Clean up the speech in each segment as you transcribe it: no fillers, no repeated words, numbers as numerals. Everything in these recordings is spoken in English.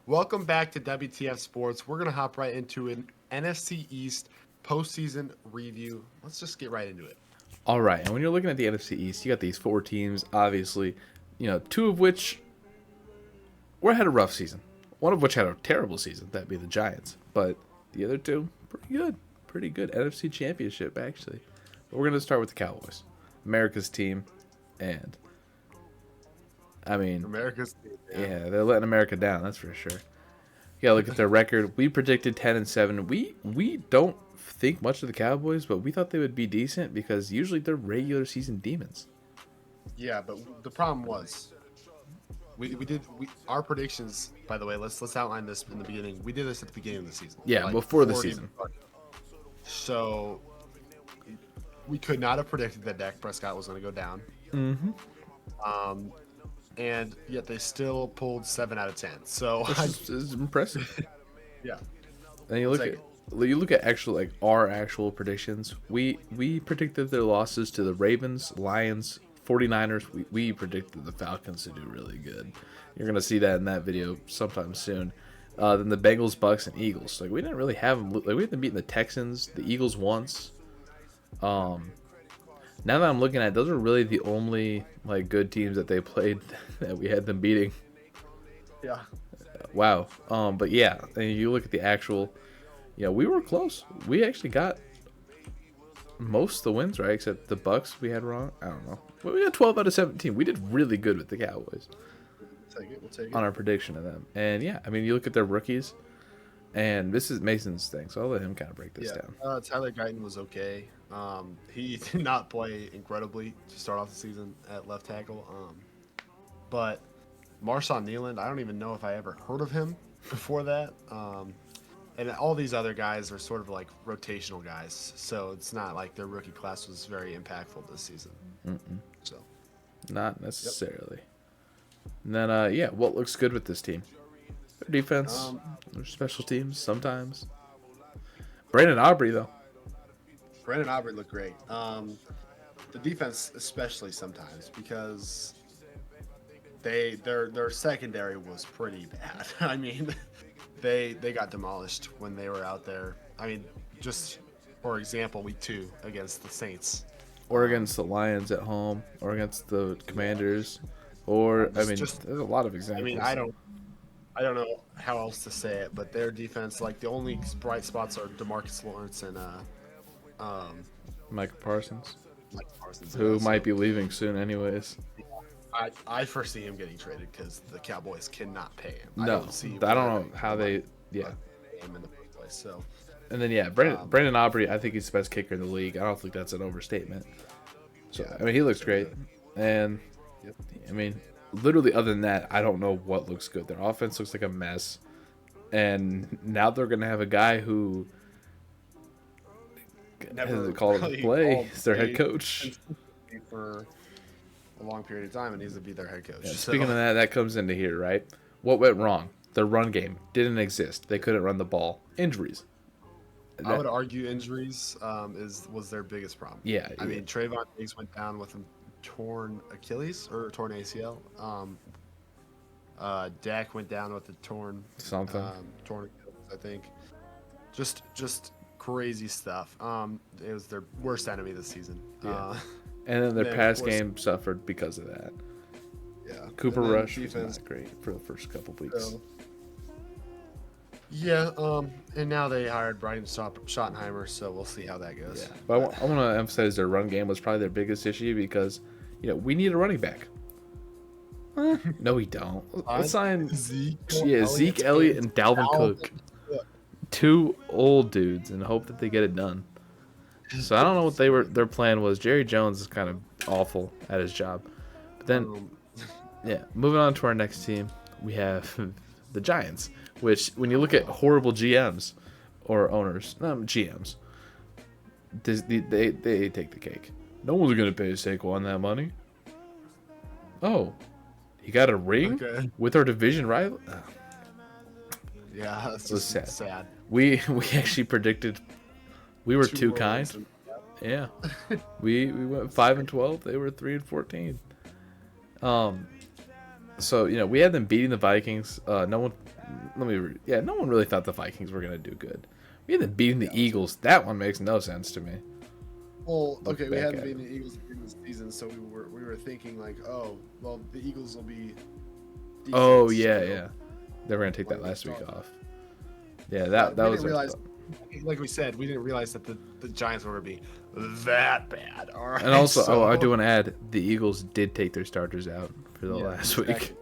Welcome back to WTF Sports. We're going to hop right into an NFC East postseason review. Let's just get right into it. All right, and when you're looking at the NFC East, you got these four teams, obviously, two of which had a rough season. One of which had a terrible season, that'd be the Giants. But the other two, pretty good. NFC Championship, actually. But we're going to start with the Cowboys, America's team, and America's team. yeah, they're letting America down, that's for sure. You gotta look at their record. We predicted 10-7. We don't think much of the Cowboys, but we thought they would be decent because usually they're regular season demons. Yeah, but the problem was our predictions. By the way, let's outline this in the beginning. We did this at the beginning of the season. Yeah, before the season. So we could not have predicted that Dak Prescott was going to go down. Mm-hmm. And yet they still pulled 7 out of 10. So it's impressive. Yeah. And you look at our actual predictions. We predicted their losses to the Ravens, Lions, 49ers. We predicted the Falcons to do really good. You're gonna see that in that video sometime soon. Then the Bengals, Bucks, and Eagles. We didn't really have them. We had them beating the Texans, the Eagles once. Now that I'm looking at it, those are really the only good teams that they played that we had them beating. Yeah. Wow. But yeah, and you look at the actual, we were close. We actually got most of the wins right, except the Bucks we had wrong. I don't know. But we got 12 out of 17. We did really good with the Cowboys. We'll take it. On our prediction of them. And yeah, you look at their rookies, and this is Mason's thing, so I'll let him kind of break this down. Tyler Guyton was okay. He did not play incredibly to start off the season at left tackle. But Marshawn Nealand, I don't even know if I ever heard of him before that. And all these other guys are sort of like rotational guys, so it's not like their rookie class was very impactful this season. So, not necessarily. Yep. And then, what looks good with this team? Their defense, their special teams sometimes. Brandon Aubrey, though. Brandon Aubrey looked great. The defense, especially sometimes, because their secondary was pretty bad. They got demolished when they were out there. Just for example, week 2 against the Saints, or against the Lions at home, or against the Commanders, or there's a lot of examples. I don't know how else to say it, but their defense, the only bright spots are DeMarcus Lawrence and Micah Parsons, who might be leaving soon, anyways. I foresee him getting traded because the Cowboys cannot pay him. No, I don't know how they pay him in the first place. So, and then Brandon Aubrey, I think he's the best kicker in the league. I don't think that's an overstatement. So he looks great, and literally other than that, I don't know what looks good. Their offense looks like a mess, and now they're gonna have a guy who hasn't called a play. He's their head coach for a long period of time, and needs to be their head coach. Yeah, speaking of that comes into here, right? What went wrong? Their run game didn't exist. They couldn't run the ball. Injuries. I would argue injuries was their biggest problem. Yeah. Trayvon Diggs went down with a torn Achilles or torn ACL. Dak went down with a torn Achilles, I think. Just crazy stuff. It was their worst enemy this season. Yeah. And then their pass game suffered because of that. Yeah. Cooper Rush was not great for the first couple weeks. And now they hired Brian Schottenheimer, so we'll see how that goes. Yeah. But I want to emphasize their run game was probably their biggest issue because, we need a running back. No, we don't. Let's sign Zeke Elliott and Dalvin Cook. 2 old dudes, and hope that they get it done. So I don't know what their plan was. Jerry Jones is kind of awful at his job. But then, moving on to our next team, we have the Giants, which when you look at horrible GMs or owners, GMs, they take the cake. No one's going to pay Saquon that money. Oh, he got a ring with our division rival? Oh. Yeah, it's just sad. We actually predicted we were too kind. Yeah. we went 5-12. They were 3-14. So we had them beating the Vikings. No no one really thought the Vikings were gonna do good. We had them beating the Eagles. That one makes no sense to me. Well, okay, we hadn't beaten the Eagles in the season, so we were thinking like, oh, well, the Eagles will be. Oh yeah. They were gonna take that last week off. Yeah, that was. Like we said, we didn't realize that the Giants were gonna be that bad. All right. And also, I do want to add, the Eagles did take their starters out for the last week.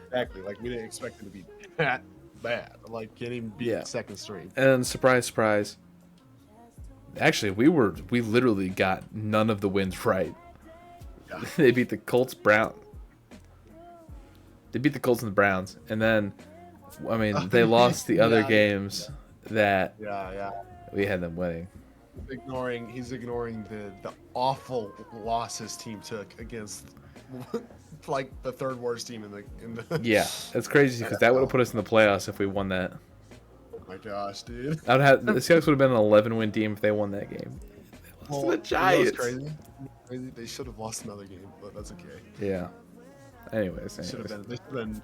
Exactly. Like we didn't expect them to be that bad. Like can't even beat the second string. And surprise, surprise. Actually, we literally got none of the wins right. Yeah. They beat the Colts, They beat the Colts and the Browns, and then, I mean, they lost the other games that we had them winning. He's ignoring the awful loss his team took against like the third worst team in the. Yeah, it's crazy because that would have put us in the playoffs if we won that. Oh my gosh, dude! The Seahawks would have been an 11-win team if they won that game. They lost to the Giants. Crazy. They should have lost another game, but that's okay. Yeah. Anyways. It should have been a 9-win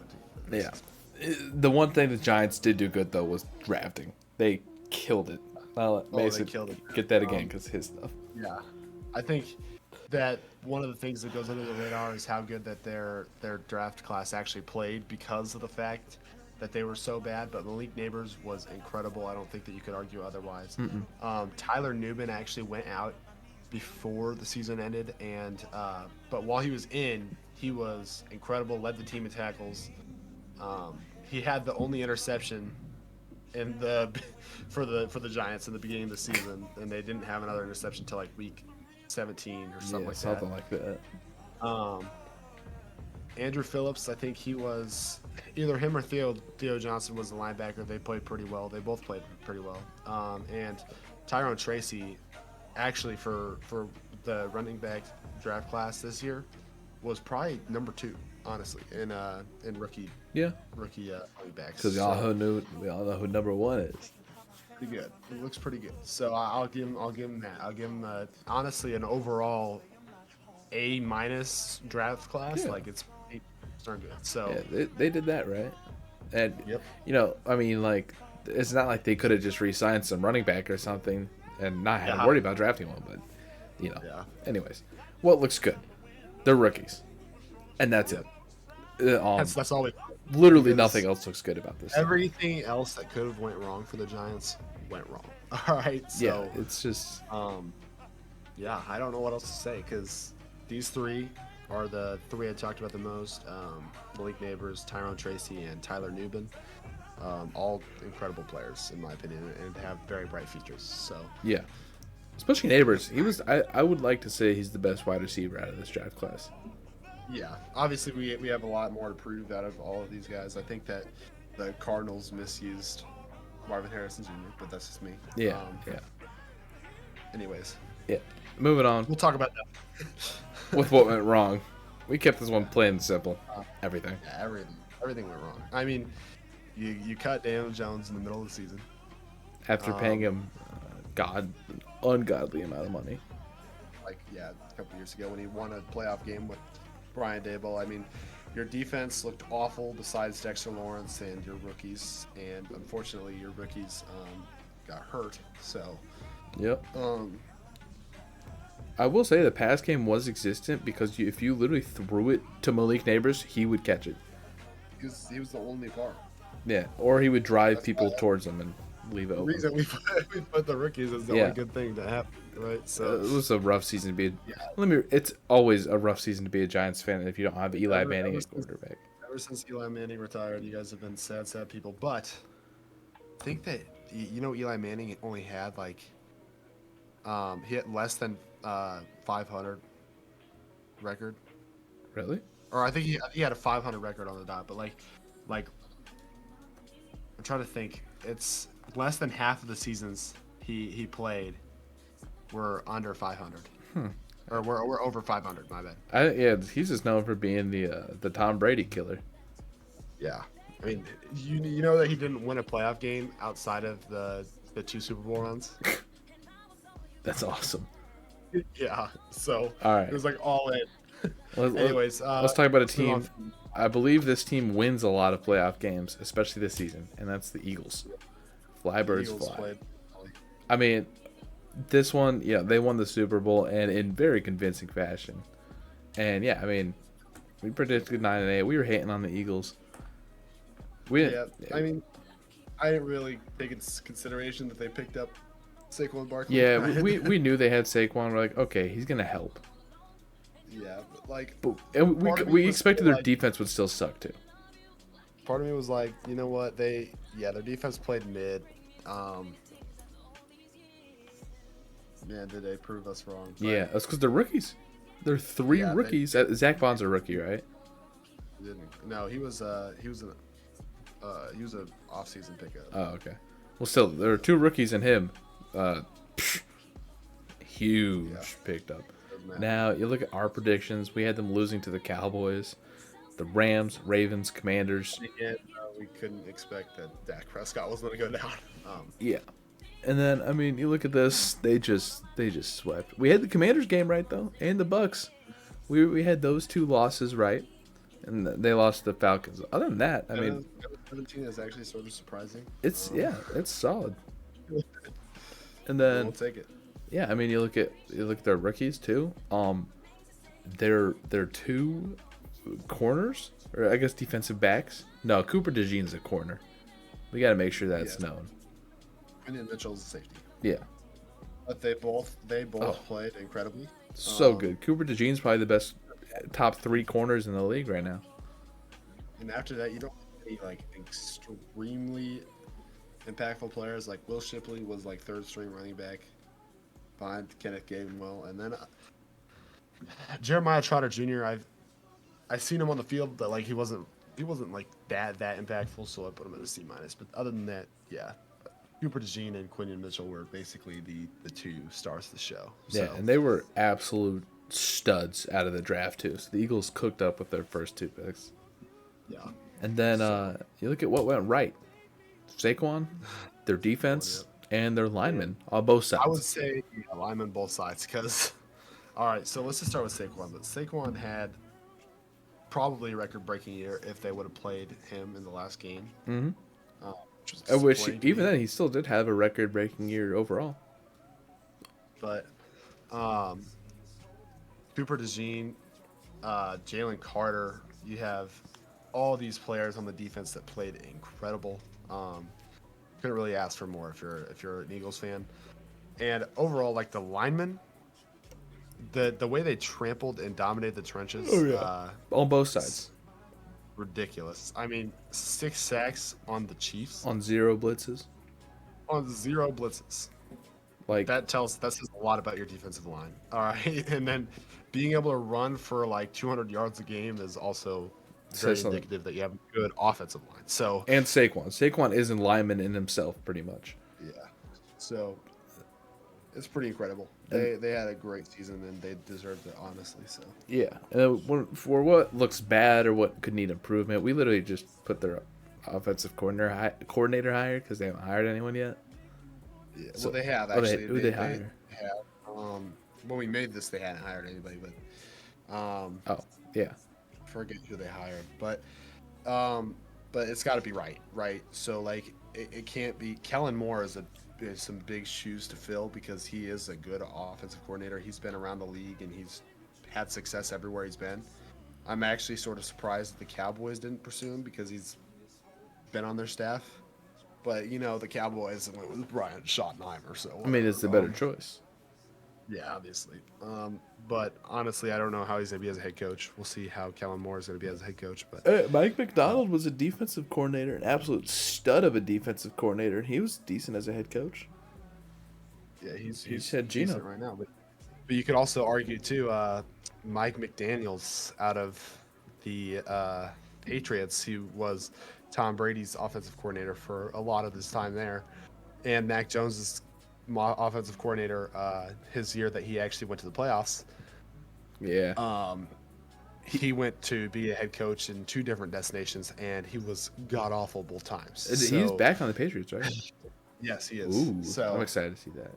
team. Yeah. The one thing the Giants did do good though was drafting. They killed it. I'll let Mason get that again because his stuff. Yeah, I think that one of the things that goes under the radar is how good that their draft class actually played because of the fact that they were so bad. But Malik Neighbors was incredible. I don't think that you could argue otherwise. Tyler Nubin actually went out before the season ended, and but while he was in, he was incredible. Led the team in tackles. He had the only interception in for the Giants in the beginning of the season, and they didn't have another interception until like week 17 or something like that. Andrew Phillips, I think he was either him or Theo Johnson was the linebacker. They played pretty well. They both played pretty well. And Tyrone Tracy, actually for the running back draft class this year, was probably number 2, honestly, in rookie. Yeah. Rookie running backs. Because we all know who number 1 is. Pretty good. It looks pretty good. So I'll give him that. I'll give him honestly an overall A- draft class. Yeah. Like it's darn good. So yeah, they did that right. And you know, I mean, like it's not like they could have just re-signed some running back or something and not have to worry about drafting one. But you know, anyways, what looks good? They're rookies, and that's it. That's all. Literally nothing else looks good about this. Everything else that could have went wrong for the Giants went wrong. All right. So yeah, it's just. I don't know what else to say because these 3 are the 3 I talked about the most. Malik Neighbors, Tyrone Tracy, and Tyler Nubin. All incredible players in my opinion, and have very bright futures. So yeah, especially Neighbors. He was. I would like to say he's the best wide receiver out of this draft class. Yeah, obviously we have a lot more to prove out of all of these guys. I think that the Cardinals misused Marvin Harrison Jr., but that's just me. Yeah. Anyways. Yeah. Moving on. We'll talk about that. With what went wrong. We kept this one plain and simple. Everything. Yeah, everything went wrong. I mean, you cut Daniel Jones in the middle of the season. After paying him ungodly amount of money. Like, a couple years ago when he won a playoff game with Brian Daboll. I mean, your defense looked awful besides Dexter Lawrence and your rookies, and unfortunately your rookies got hurt. So, yep. I will say the pass game was existent because if you literally threw it to Malik Neighbors, he would catch it. He was the only part. Yeah, or he would drive people towards him and leave it open. The reason we put the rookies is the only good thing to happen, right? So it was a rough season to be. It's always a rough season to be a Giants fan if you don't have Eli Manning at quarterback. Ever since Eli Manning retired, you guys have been sad people. But I think that Eli Manning only had he had less than 500 record. Really? Or I think he had a 500 record on the dot, but like I'm trying to think. It's less than half of the seasons he played were under 500. Or we're over 500. My bad. He's just known for being the Tom Brady killer. Yeah, I mean, you know that he didn't win a playoff game outside of the 2 Super Bowl runs. That's awesome. Yeah, so all right. it was like all in. Anyways, let's talk about a let's move on. team. I believe this team wins a lot of playoff games, especially this season, and that's the Eagles. Fly The birds Eagles fly. played. I mean, this one, yeah, they won the Super Bowl and in very convincing fashion. And yeah, I mean, we predicted 9-8. We were hating on the Eagles. We didn't. Yeah, I mean, I didn't really take into consideration that they picked up Saquon Barkley. Yeah, we knew they had Saquon. We're like, okay, he's gonna help. Yeah, but like, And we expected their like, defense would still suck too. part of me was like, you know what? Their defense played mid. Man, did they prove us wrong? But Yeah, that's because they're rookies. They're three rookies. Zach Bond's a rookie, right? No, he was an off-season pickup. Oh, okay. Well, still, there are two rookies in him. Huge picked up. Now, you look at our predictions. We had them losing to the Cowboys, the Rams, Ravens, Commanders. And we couldn't expect that Dak Prescott was going to go down. Yeah. And then, I mean, you look at this. They just swept. We had the Commanders game right, though, and the Bucks. We had those two losses right, and they lost to the Falcons. Other than that, I mean, 17 is actually sort of surprising. it's solid. And then We'll take it. yeah, I mean, you look at their rookies too. They're two corners, or I guess defensive backs. No, Cooper DeJean's a corner. We got to make sure that's known. And then Mitchell's a safety. Yeah, But they both played incredibly. so good. Cooper DeJean's probably the best top 3 corners in the league right now. And after that, you don't have any like extremely impactful players. Like Will Shipley was like third string running back behind Kenneth Gainwell, and then Jeremiah Trotter Jr. I've seen him on the field, but like he wasn't like that impactful, so I put him at a C minus. But other than that, yeah. Cooper DeJean and Quinion Mitchell were basically the two stars of the show. So. Yeah, and they were absolute studs out of the draft too. So the Eagles cooked up with their first 2 picks. Yeah. And then you look at what went right. Saquon, their defense, and their linemen on both sides. I would say linemen both sides because, all right, so let's just start with Saquon. But Saquon had probably a record-breaking year if they would have played him in the last game. Mm-hmm. I wish even then he still did have a record-breaking year overall. But Cooper DeJean, Jalen Carter, you have all these players on the defense that played incredible. Couldn't really ask for more if you're an Eagles fan. And overall, like the linemen, the way they trampled and dominated the trenches. On both sides. Ridiculous. I mean, 6 sacks on the Chiefs. On 0 blitzes. On 0 blitzes. Like that says a lot about your defensive line. All right, and then being able to run for like 200 yards a game is also very indicative that you have a good offensive line. So and Saquon is a lineman in himself, pretty much. Yeah, so it's pretty incredible. They had a great season and they deserved it, honestly. So yeah, and for what looks bad or what could need improvement, we literally just put their offensive coordinator hired because they haven't hired anyone yet. Yeah, well, they have actually. Who they hire? They have. When we made this, they hadn't hired anybody, but oh yeah, forget who they hired, but it's got to be right. So like it can't be. Kellen Moore is some big shoes to fill because he is a good offensive coordinator. He's been around the league and he's had success everywhere he's been. I'm actually sort of surprised that the Cowboys didn't pursue him because he's been on their staff. But you know the Cowboys went with Brian Schottenheimer, so I mean it's the better choice. Yeah, obviously. But honestly, I don't know how he's going to be as a head coach. We'll see how Kellen Moore is going to be as a head coach. But Mike McDonald was a defensive coordinator, an absolute stud of a defensive coordinator, and he was decent as a head coach. Yeah, he's had Gino right now. But you could also argue too, Mike McDaniel's out of the Patriots, who was Tom Brady's offensive coordinator for a lot of his time there, and Mac Jones's offensive coordinator his year that he actually went to the playoffs. Yeah. He went to be a head coach in 2 different destinations, and he was god awful both times. He's back on the Patriots, right? Yes, he is. Ooh, so I'm excited to see that.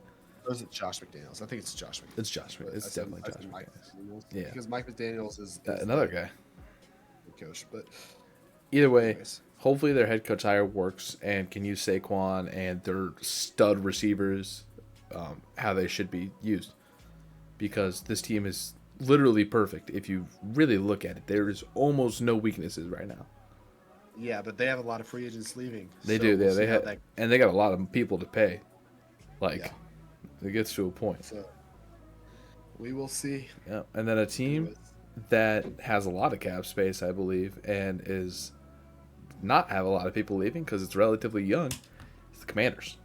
Or is it Josh McDaniels? I think it's Josh McDaniels. It's Josh. It's definitely Josh Mike McDaniels. McDaniels. Yeah, Because Mike McDaniels is another guy. Coach. But Either way, anyways. hopefully their head coach hire works and can use Saquon and their stud receivers how they should be used. Because this team is literally perfect. If you really look at it, there is almost no weaknesses right now. Yeah, but they have a lot of free agents leaving. They do. Yeah, and they got a lot of people to pay. Like, it gets to a point. So we will see. Yeah, and then a team that has a lot of cap space, I believe, and is not have a lot of people leaving because it's relatively young, is the Commanders.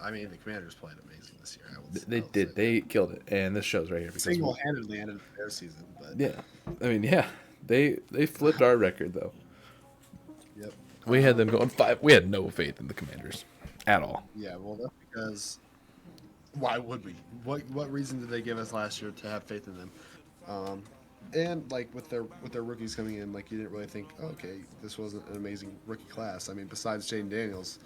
I mean, the Commanders played amazing this year. They did. They killed it, and this shows right here. Single-handedly ended their season. But yeah, I mean, yeah, they flipped our record though. Yep. We had them going 5. We had no faith in the Commanders at all. Yeah, well, that's because why would we? What reason did they give us last year to have faith in them? And like with their rookies coming in, like you didn't really think, oh, okay, this wasn't an amazing rookie class. I mean, besides Jaden Daniels,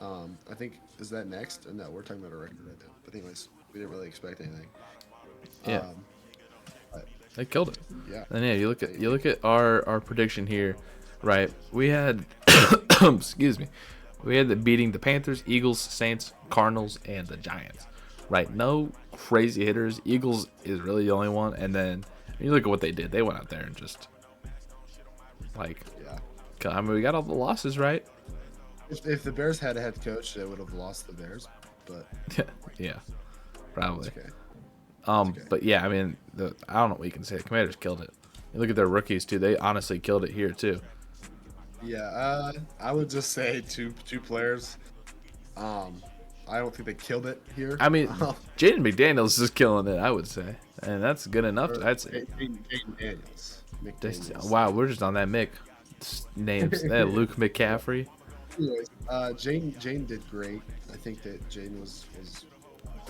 I think is that next? No, we're talking about a record right now. But anyways, we didn't really expect anything. Yeah. They killed it. Yeah. And yeah, you look at our prediction here, right? We had excuse me. We had the beating the Panthers, Eagles, Saints, Cardinals, and the Giants. Right? No crazy hitters. Eagles is really the only one, and then you look at what they did. They went out there and just I mean, we got all the losses, right? If the Bears had a head coach, they would have lost the Bears. But yeah, probably. Okay. But yeah, I mean, I don't know what you can say. The Commanders killed it. You look at their rookies too; they honestly killed it here too. Yeah, I would just say two players. I don't think they killed it here. I mean, Jaden McDaniels is killing it, I would say, and that's good enough. I'd say. Jaden Daniels. Wow, we're just on that Mick names. That Luke McCaffrey. Anyways, Jane did great. I think that Jane was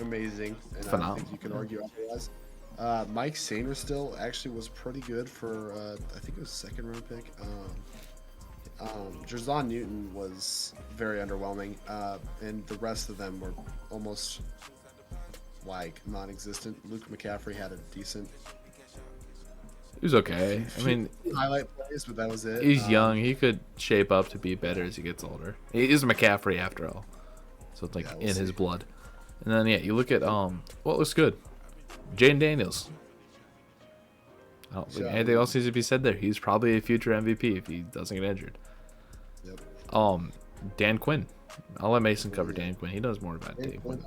amazing, and phenomenal. I don't think you can argue otherwise. Mike Sainristil actually was pretty good for I think it was a second round pick. Jerzon Newton was very underwhelming, and the rest of them were almost like non-existent. Luke McCaffrey had a decent. He was okay. I mean, highlight plays, but that was it. He's young. He could shape up to be better as he gets older. He is McCaffrey after all, so it's like in his blood. And then you look at what looks good, Jaden Daniels. I don't think anything else needs to be said there. He's probably a future MVP if he doesn't get injured. Yep. Dan Quinn. I'll let Mason cover Dan Quinn. He knows more about Dan Quinn.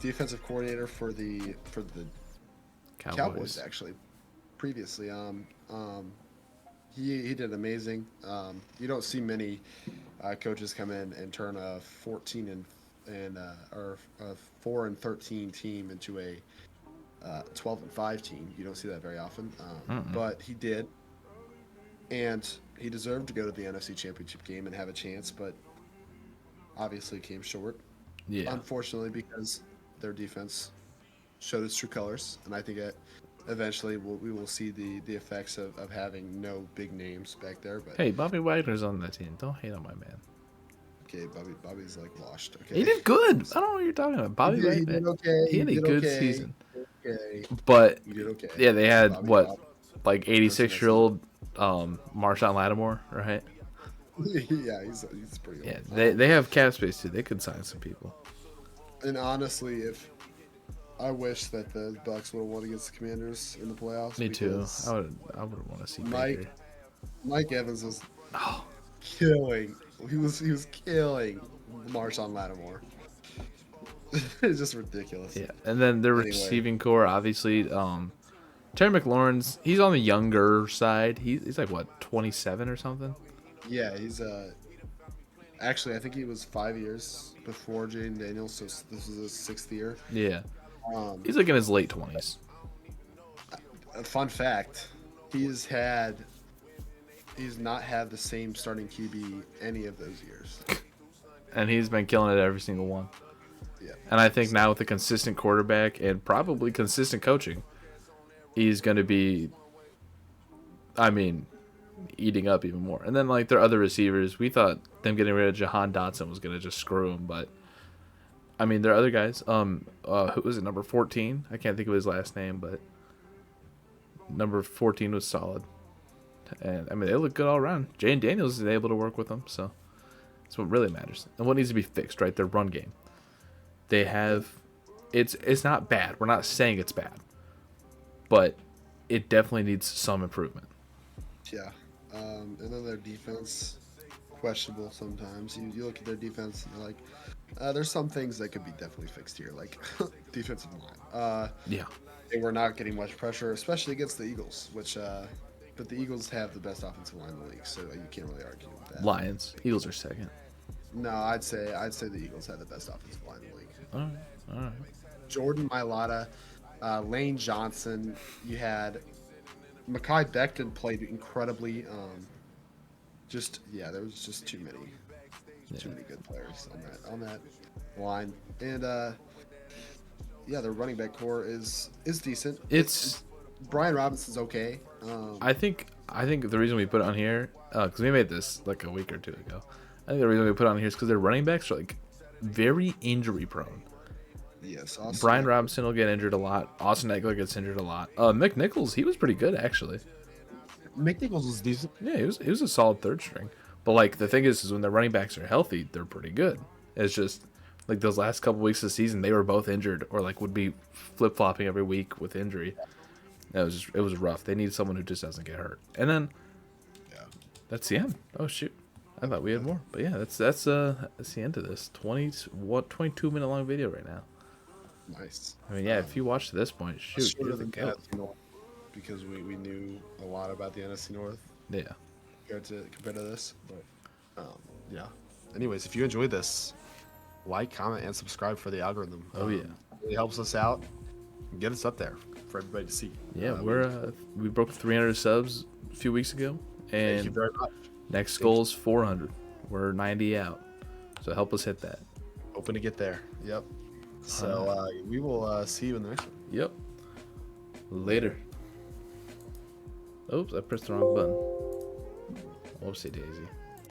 Defensive coordinator for the Cowboys actually. Previously, he did amazing. You don't see many coaches come in and turn a 14 or a 4-13 team into a 12-5 team. You don't see that very often, but he did, and he deserved to go to the NFC Championship game and have a chance, but obviously came short. Yeah. Unfortunately, because their defense showed its true colors, and I think that eventually we will see the effects of having no big names back there. But hey, Bobby Wagner's on that team. Don't hate on my man. Okay, Bobby's like washed. Okay, he did good. I don't know what you're talking about. Bobby Wagner. He did okay. He had a good season. Okay. But he did okay. Yeah, they had like 86-year-old Marshawn Lattimore, right? Yeah, he's pretty old. Yeah, they have cap space too. They could sign some people. And honestly, I wish that the Bucks would have won against the Commanders in the playoffs. Me too. I would want to see Mike Evans was killing. He was killing Marshawn Lattimore. It's just ridiculous. Yeah, and then their receiving core, obviously, Terry McLaurin's. He's on the younger side. He's like what, 27 or something. Yeah, he's actually I think he was 5 years before Jaden Daniels, so this is his 6th year. Yeah. He's like in his late 20s. A fun fact: he's not had the same starting QB any of those years, and he's been killing it every single one. Yeah. And I think now with a consistent quarterback and probably consistent coaching, he's going to be, eating up even more. And then like their other receivers, we thought them getting rid of Jahan Dotson was going to just screw him, but I mean, there are other guys. Who was it? Number 14. I can't think of his last name, but number 14 was solid. And I mean, they look good all around. Jane Daniels is able to work with them, so that's what really matters. And what needs to be fixed, right? Their run game. They have, it's not bad. We're not saying it's bad, but it definitely needs some improvement. Yeah, and then their defense, questionable sometimes. You look at their defense, and you're like, there's some things that could be definitely fixed here, like defensive line. Yeah. They were not getting much pressure, especially against the Eagles, but the Eagles have the best offensive line in the league, so you can't really argue with that. Lions. Eagles are second. No, I'd say the Eagles had the best offensive line in the league. All right. All right. Jordan Mailata, Lane Johnson. You had Mekhi Becton played incredibly. There was just too many good players on that line, and their running back core is decent. It's Brian Robinson's okay. I think the reason we put it on here, because we made this like a week or two ago. I think the reason we put it on here is because their running backs are like very injury prone. Yes, Brian Robinson will get injured a lot. Austin Eckler gets injured a lot. McNichols, he was pretty good actually. McNichols was decent. Yeah, he was a solid third string. But like the thing is when their running backs are healthy, they're pretty good. It's just like those last couple weeks of the season, they were both injured or like would be flip flopping every week with injury. It was rough. They need someone who just doesn't get hurt. And then, that's the end. Oh shoot, I thought we had more, but yeah, that's the end of this 22-minute long video right now. Nice. I mean, yeah, if you watch to this point, shoot, you're the goat. Because we knew a lot about the NFC North. Yeah. Compared to this, but yeah. Anyways, if you enjoyed this, like, comment, and subscribe for the algorithm. Oh yeah, it really helps us out and get us up there for everybody to see. Yeah, we broke 300 subs a few weeks ago, and thank you very much. Next goal is 400. We're 90 out, so help us hit that. Hoping to get there. Yep. So we will see you in the next one. Yep. Later. Oops, I pressed the wrong button. Whoopsie daisy.